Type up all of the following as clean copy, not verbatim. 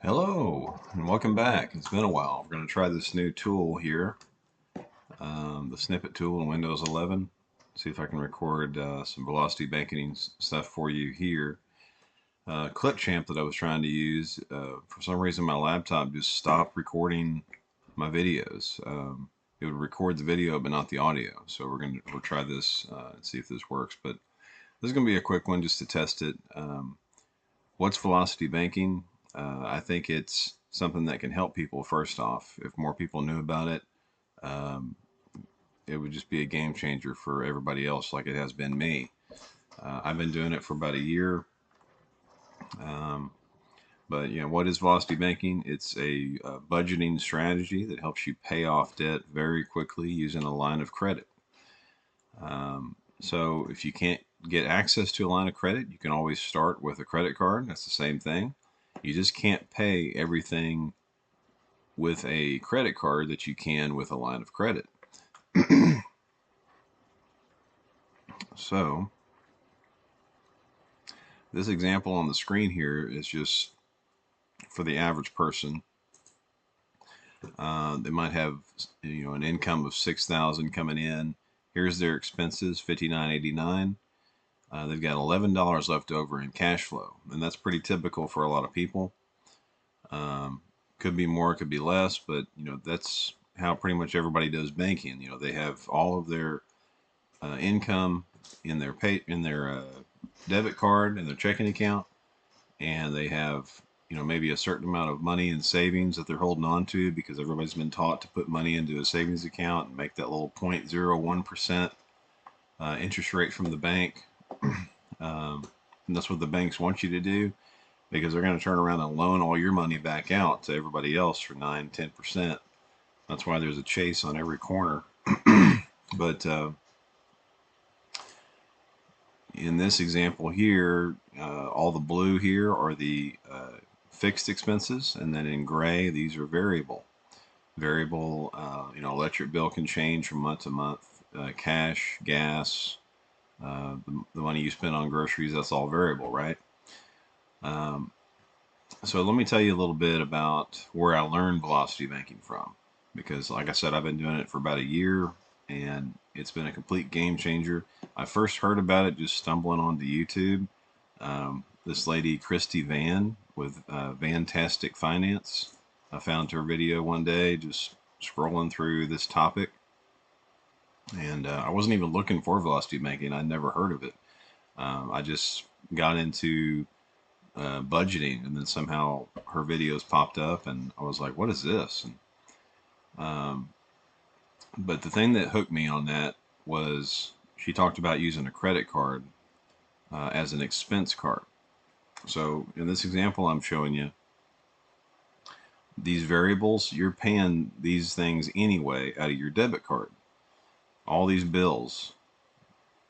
Hello and welcome back. It's been a while. We're going to try this new tool here, the snippet tool in Windows 11. See if I can record some velocity banking stuff for you here. Clipchamp that I was trying to use, for some reason my laptop just stopped recording my videos. It would record the video but not the audio. So we'll try this and see if this works. But this is going to be a quick one just to test it. What's velocity banking? I think it's something that can help people first off. If more people knew about it, um, it would just be a game changer for everybody else like it has been me. I've been doing it for about a year. Um, but what is velocity banking? It's a budgeting strategy that helps you pay off debt very quickly using a line of credit. So if you can't get access to a line of credit, you can always start with a credit card. That's the same thing. You just can't pay everything with a credit card that you can with a line of credit. So this example on the screen here is just for the average person. They might have an income of 6,000 coming in. Here's their expenses, $59.89. They've got $11 left over in cash flow, and that's pretty typical for a lot of people. Could be more, could be less, but that's how pretty much everybody does banking. They have all of their income in their debit card and their checking account, and they have maybe a certain amount of money in savings that they're holding on to because everybody's been taught to put money into a savings account and make that little 0.01% interest rate from the bank. And that's what the banks want you to do because they're going to turn around and loan all your money back out to everybody else for 9-10%. That's why there's a chase on every corner. But in this example here, all the blue here are the fixed expenses, and then in gray, these are variable. Variable, electric bill can change from month to month. Cash, gas, the money you spend on groceries, that's all variable, right? So let me tell you a little bit about where I learned velocity banking from, because like I said, I've been doing it for about a year, and it's been a complete game changer. I first heard about it just stumbling onto YouTube. This lady, Christy Van, with Vantastic Finance, I found her video one day just scrolling through this topic, and I wasn't even looking for velocity banking. I'd never heard of it. I just got into budgeting, and then somehow her videos popped up, and I was like, "What is this?" But the thing that hooked me on that was she talked about using a credit card as an expense card. So in this example I'm showing you, these variables, you're paying these things anyway out of your debit card. All these bills,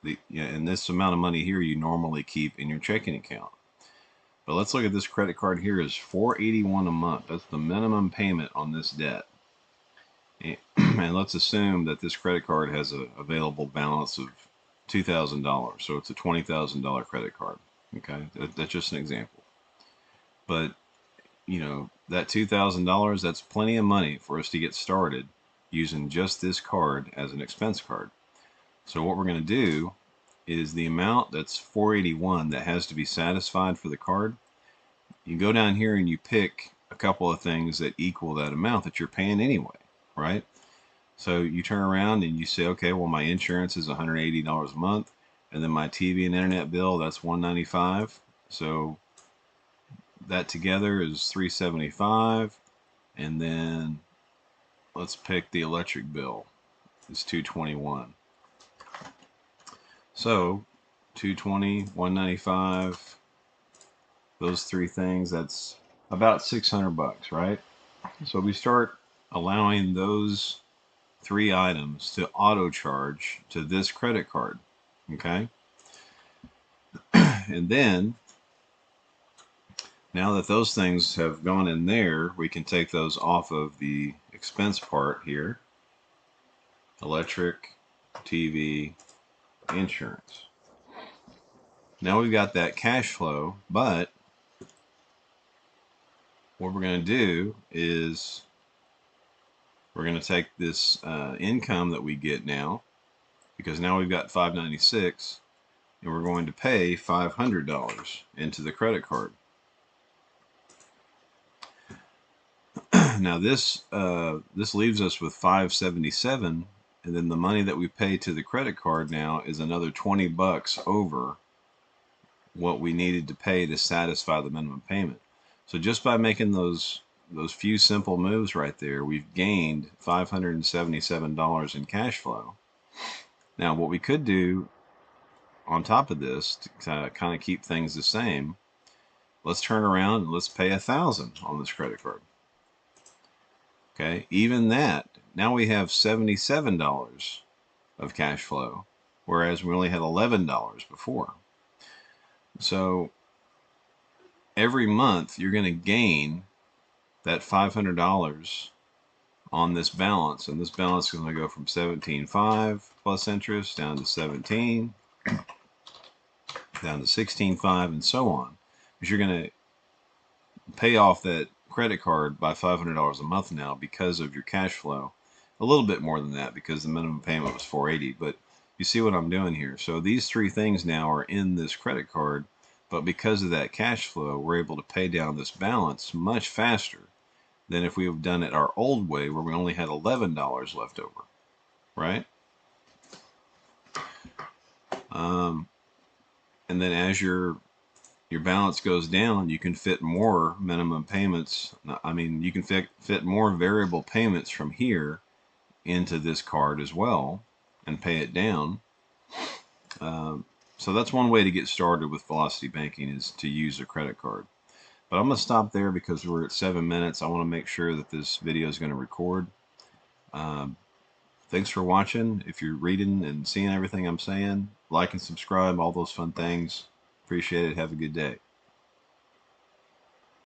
and this amount of money here you normally keep in your checking account. But let's look at this credit card here is $481 a month. That's the minimum payment on this debt. And let's assume that this credit card has an available balance of $2,000. So it's a $20,000 credit card. Okay, that's just an example. But that $2,000, that's plenty of money for us to get started using just this card as an expense card. So what we're going to do is the amount that's $481 that has to be satisfied for the card. You go down here and you pick a couple of things that equal that amount that you're paying anyway, right? So you turn around and you say, okay, well, my insurance is $180 a month, and then my TV and internet bill, that's $195. So that together is $375, and then let's pick the electric bill. It's $221. So 220, 195, those three things, that's about 600 bucks, right? So we start allowing those three items to auto charge to this credit card. Okay. And then now that those things have gone in there, we can take those off of the expense part here. Electric, TV, insurance. Now we've got that cash flow, but what we're going to do is we're going to take this income that we get now, because now we've got $596, and we're going to pay $500 into the credit card. Now this leaves us with $577, and then the money that we pay to the credit card now is another $20 over what we needed to pay to satisfy the minimum payment. So just by making those few simple moves right there, we've gained $577 in cash flow. Now what we could do on top of this to kind of keep things the same, let's turn around and let's pay $1,000 on this credit card. Okay, even that, now we have $77 of cash flow, whereas we only had $11 before. So every month you're going to gain that $500 on this balance, and this balance is going to go from $17,500 plus interest down to $17,000, down to $16,500, and so on, because you're going to pay off that credit card by $500 a month now because of your cash flow. A little bit more than that because the minimum payment was $480, but you see what I'm doing here. So these three things now are in this credit card, but because of that cash flow, we're able to pay down this balance much faster than if we have done it our old way, where we only had $11 left over, right? And then as your balance goes down, you can fit more minimum payments. I mean, you can fit more variable payments from here into this card as well and pay it down. So that's one way to get started with Velocity Banking, is to use a credit card. But I'm going to stop there because we're at 7 minutes. I want to make sure that this video is going to record. Thanks for watching. If you're reading and seeing everything I'm saying, like and subscribe, all those fun things. Appreciate it. Have a good day.